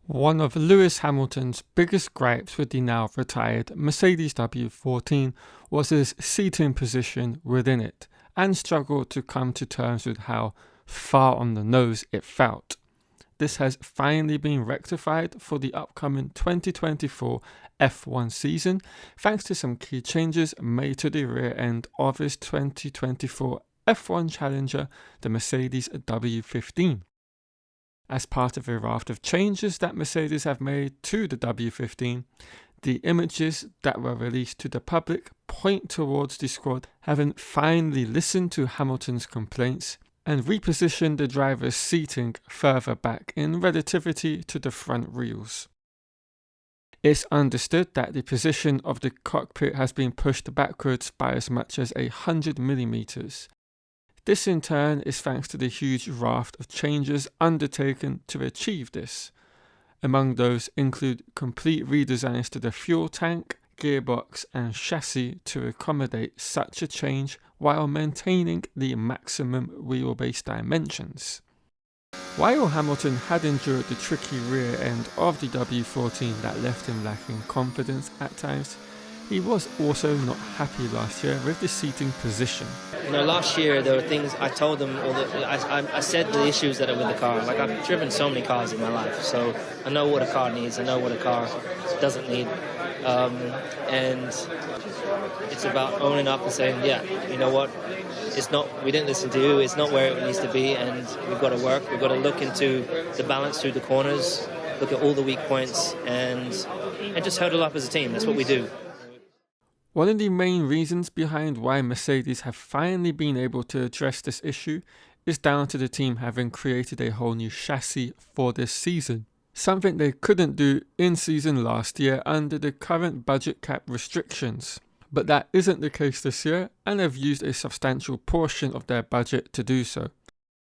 One of Lewis Hamilton's biggest gripes with the now retired Mercedes W14 was his seating position within it, and struggled to come to terms with how far on the nose it felt. This has finally been rectified for the upcoming 2024 F1 season, thanks to some key changes made to the rear end of his 2024 F1 challenger, the Mercedes W15. As part of a raft of changes that Mercedes have made to the W15, the images that were released to the public point towards the squad having finally listened to Hamilton's complaints and repositioned the driver's seating further back in relativity to the front wheels. It's understood that the position of the cockpit has been pushed backwards by as much as 100mm. This in turn is thanks to the huge raft of changes undertaken to achieve this. Among those include complete redesigns to the fuel tank, gearbox and chassis to accommodate such a change while maintaining the maximum wheelbase dimensions. While Hamilton had endured the tricky rear end of the W14 that left him lacking confidence at times, he was also not happy last year with the seating position. Last year there were things I told them, I said the issues that are with the car. Like, I've driven so many cars in my life, so I know what a car needs, I know what a car doesn't need. And it's about owning up and saying, yeah, you know what, we didn't listen to you, it's not where it needs to be, and we've got to work, we've got to look into the balance through the corners, look at all the weak points, and just huddle up as a team. That's what we do. One of the main reasons behind why Mercedes have finally been able to address this issue is down to the team having created a whole new chassis for this season, something they couldn't do in season last year under the current budget cap restrictions. But that isn't the case this year, and have used a substantial portion of their budget to do so.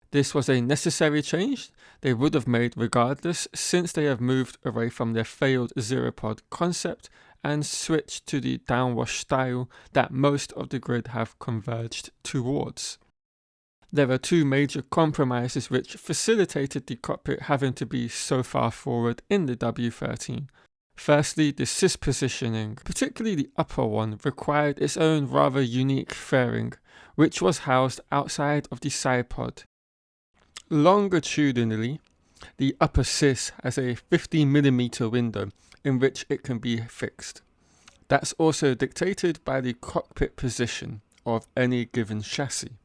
This was a necessary change they would have made regardless, since they have moved away from their failed zero-pod concept and switched to the downwash style that most of the grid have converged towards. There are two major compromises which facilitated the cockpit having to be so far forward in the W13. Firstly, the sys positioning, particularly the upper one, required its own rather unique fairing, which was housed outside of the side pod. Longitudinally, the upper sys has a 50mm window in which it can be fixed. That's also dictated by the cockpit position of any given chassis.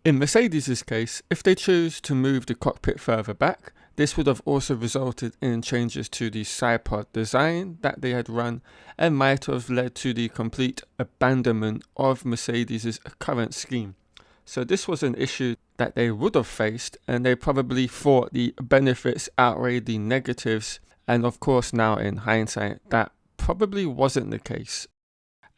In Mercedes' case, if they chose to move the cockpit further back, this would have also resulted in changes to the side pod design that they had run, and might have led to the complete abandonment of Mercedes' current scheme. So this was an issue that they would have faced, and they probably thought the benefits outweighed the negatives, and of course now in hindsight that probably wasn't the case.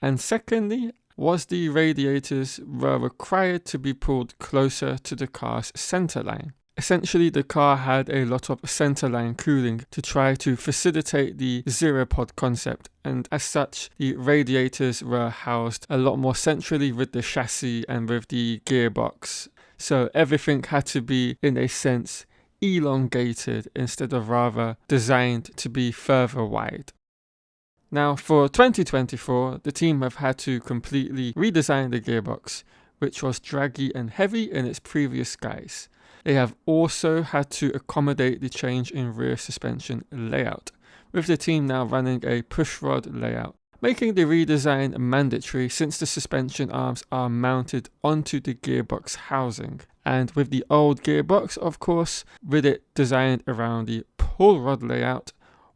And secondly, was the radiators were required to be pulled closer to the car's centerline. Essentially, the car had a lot of centerline cooling to try to facilitate the zero-pod concept, and as such, the radiators were housed a lot more centrally with the chassis and with the gearbox. So everything had to be, in a sense, elongated instead of rather designed to be further wide. Now, for 2024, the team have had to completely redesign the gearbox, which was draggy and heavy in its previous guise. They have also had to accommodate the change in rear suspension layout, with the team now running a pushrod layout, making the redesign mandatory since the suspension arms are mounted onto the gearbox housing. And with the old gearbox, of course, with it designed around the pull rod layout,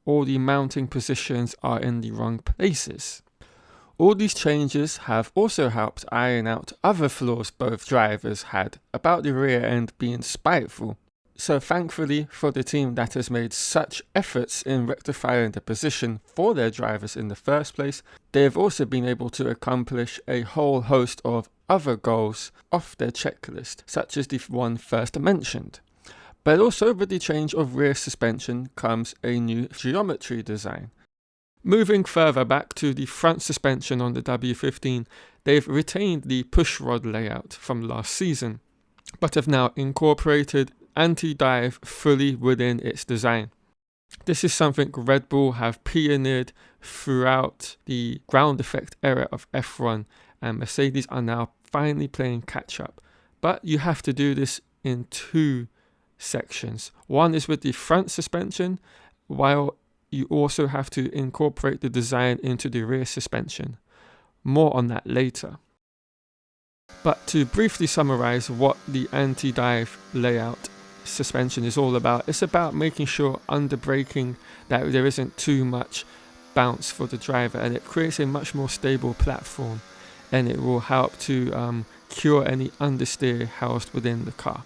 all the mounting positions are in the wrong places. All these changes have also helped iron out other flaws both drivers had about the rear end being spiteful. So thankfully for the team that has made such efforts in rectifying the position for their drivers in the first place, they have also been able to accomplish a whole host of other goals off their checklist, such as the one first mentioned. But also with the change of rear suspension comes a new geometry design. Moving further back to the front suspension on the W15, they've retained the pushrod layout from last season, but have now incorporated anti-dive fully within its design. This is something Red Bull have pioneered throughout the ground effect era of F1, and Mercedes are now finally playing catch up. But you have to do this in two sections. One is with the front suspension, while you also have to incorporate the design into the rear suspension. More on that later. But to briefly summarize what the anti-dive layout suspension is all about, it's about making sure under braking that there isn't too much bounce for the driver, and it creates a much more stable platform, and it will help to cure any understeer housed within the car.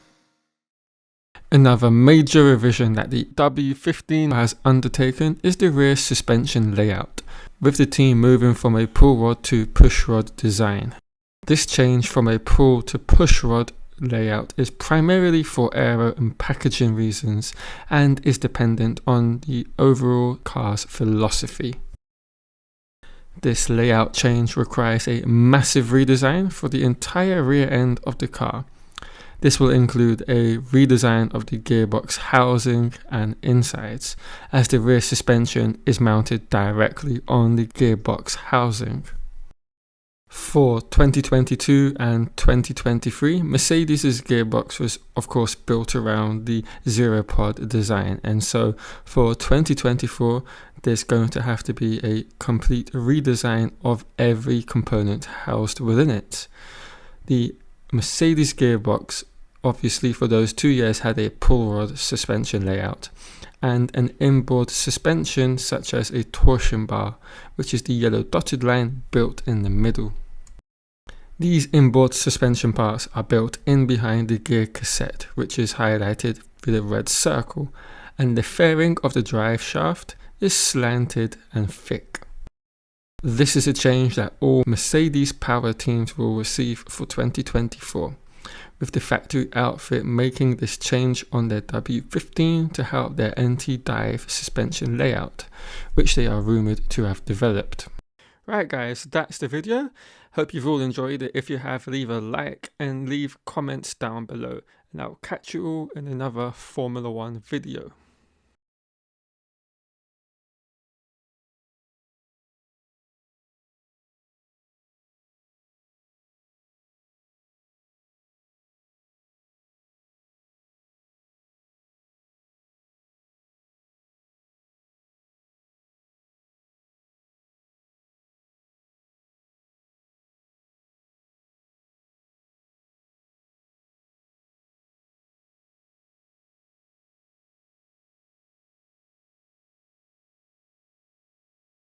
Another major revision that the W15 has undertaken is the rear suspension layout, with the team moving from a pull rod to push rod design. This change from a pull to push rod layout is primarily for aero and packaging reasons, and is dependent on the overall car's philosophy. This layout change requires a massive redesign for the entire rear end of the car. This will include a redesign of the gearbox housing and insides, as the rear suspension is mounted directly on the gearbox housing. For 2022 and 2023, Mercedes' gearbox was of course built around the zero pod design, and so for 2024 there's going to have to be a complete redesign of every component housed within it. The Mercedes gearbox, obviously for those 2 years, had a pull rod suspension layout and an inboard suspension such as a torsion bar, which is the yellow dotted line built in the middle. These inboard suspension parts are built in behind the gear cassette, which is highlighted with a red circle, and the fairing of the drive shaft is slanted and thick. This is a change that all Mercedes power teams will receive for 2024, with the factory outfit making this change on their W15 to help their anti-dive suspension layout, which they are rumoured to have developed. Right guys, that's the video. Hope you've all enjoyed it. If you have, leave a like and leave comments down below, and I'll catch you all in another Formula 1 video.